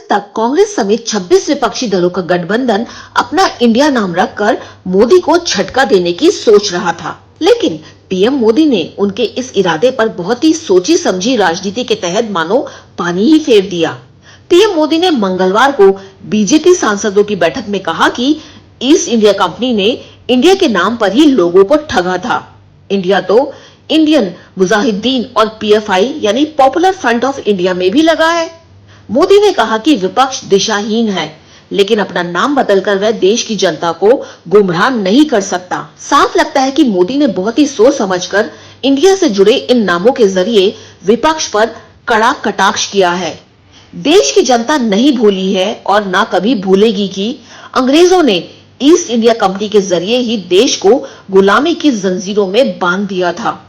तक कांग्रेस समेत 26 विपक्षी दलों का गठबंधन अपना इंडिया नाम रखकर मोदी को झटका देने की सोच रहा था, लेकिन पीएम मोदी ने उनके इस इरादे पर बहुत ही सोची समझी राजनीति के तहत मानो पानी ही फेर दिया। पीएम मोदी ने मंगलवार को बीजेपी सांसदों की बैठक में कहा कि ईस्ट इंडिया कंपनी ने इंडिया के नाम पर ही लोगों को ठगा था। इंडिया तो इंडियन मुजाहिदीन और पीएफआई यानी पॉपुलर फ्रंट ऑफ इंडिया में भी लगा है। मोदी ने कहा कि विपक्ष दिशाहीन है, लेकिन अपना नाम बदलकर वह देश की जनता को गुमराह नहीं कर सकता। साफ लगता है कि मोदी ने बहुत ही सोच समझकर इंडिया से जुड़े इन नामों के जरिए विपक्ष पर कड़ा कटाक्ष किया है। देश की जनता नहीं भूली है और ना कभी भूलेगी कि अंग्रेजों ने ईस्ट इंडिया कंपनी के जरिए ही देश को गुलामी की जंजीरों में बांध दिया था।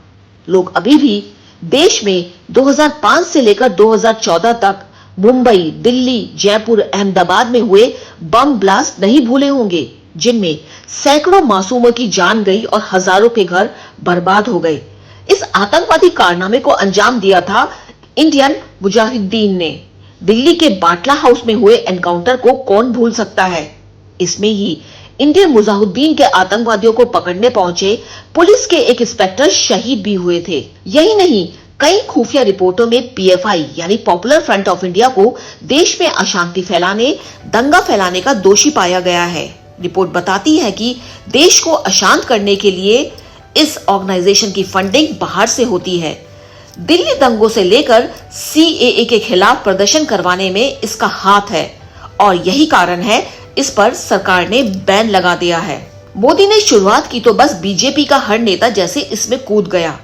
लोग अभी भी देश में 2005 से लेकर 2014 तक मुंबई, दिल्ली, जयपुर, अहमदाबाद में हुए बम ब्लास्ट नहीं भूले होंगे, जिनमें सैकड़ों मासूमों की जान गई और हजारों के घर बर्बाद हो गए। इस आतंकवादी कारनामे को अंजाम दिया था इंडियन मुजाहिदीन ने। दिल्ली के बाटला हाउस में हुए एनकाउंटर को कौन भूल सकता है। इसमें ही इंडियन मुजाहिदीन के आतंकवादियों को पकड़ने पहुंचे पुलिस के एक इंस्पेक्टर शहीद भी हुए थे। यही नहीं, कई खुफिया रिपोर्टों में पीएफआई यानी पॉपुलर फ्रंट ऑफ इंडिया को देश में अशांति फैलाने, दंगा फैलाने का दोषी पाया गया है। रिपोर्ट बताती है कि देश को अशांत करने के लिए इस ऑर्गेनाइजेशन की फंडिंग बाहर से होती है। दिल्ली दंगों से लेकर सीएए के खिलाफ प्रदर्शन करवाने में इसका हाथ है और यही कारण है इस पर सरकार ने बैन लगा दिया है। मोदी ने शुरुआत की तो बस बीजेपी का हर नेता जैसे इसमें कूद गया।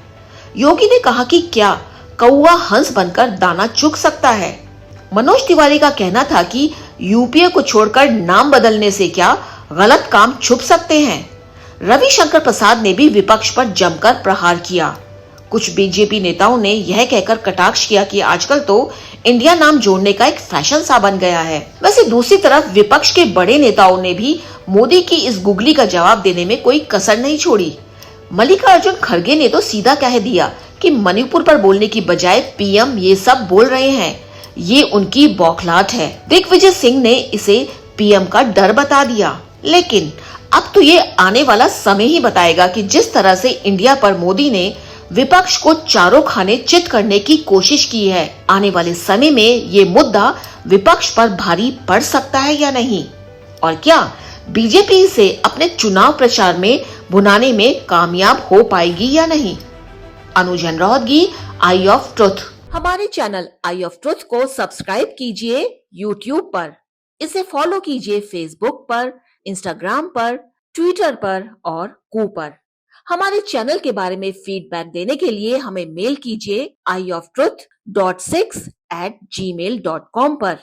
योगी ने कहा कि क्या कौवा हंस बनकर दाना चुग सकता है। मनोज तिवारी का कहना था कि यूपीए को छोड़कर नाम बदलने से क्या गलत काम छुप सकते हैं। रविशंकर प्रसाद ने भी विपक्ष पर जमकर प्रहार किया। कुछ बीजेपी नेताओं ने यह कहकर कटाक्ष किया कि आजकल तो इंडिया नाम जोड़ने का एक फैशन सा बन गया है। वैसे दूसरी तरफ विपक्ष के बड़े नेताओं ने भी मोदी की इस गुगली का जवाब देने में कोई कसर नहीं छोड़ी। मल्लिकार्जुन खड़गे ने तो सीधा कह दिया कि मणिपुर पर बोलने की बजाय पीएम ये सब बोल रहे हैं, ये उनकी बौखलाहट है। दिग्विजय सिंह ने इसे पीएम का डर बता दिया। लेकिन अब तो ये आने वाला समय ही बताएगा कि जिस तरह से इंडिया पर मोदी ने विपक्ष को चारों खाने चित करने की कोशिश की है, आने वाले समय में ये मुद्दा विपक्ष पर भारी पड़ सकता है या नहीं, और क्या बीजेपी से अपने चुनाव प्रचार में भुनाने में कामयाब हो पाएगी या नहीं। अनुजन रोहतगी, आई ऑफ ट्रुथ। हमारे चैनल आई ऑफ ट्रुथ को सब्सक्राइब कीजिए यूट्यूब पर, इसे फॉलो कीजिए फेसबुक पर, इंस्टाग्राम पर, ट्विटर पर और कू पर। हमारे चैनल के बारे में फीडबैक देने के लिए हमें मेल कीजिए ioftruth.6@gmail.com पर।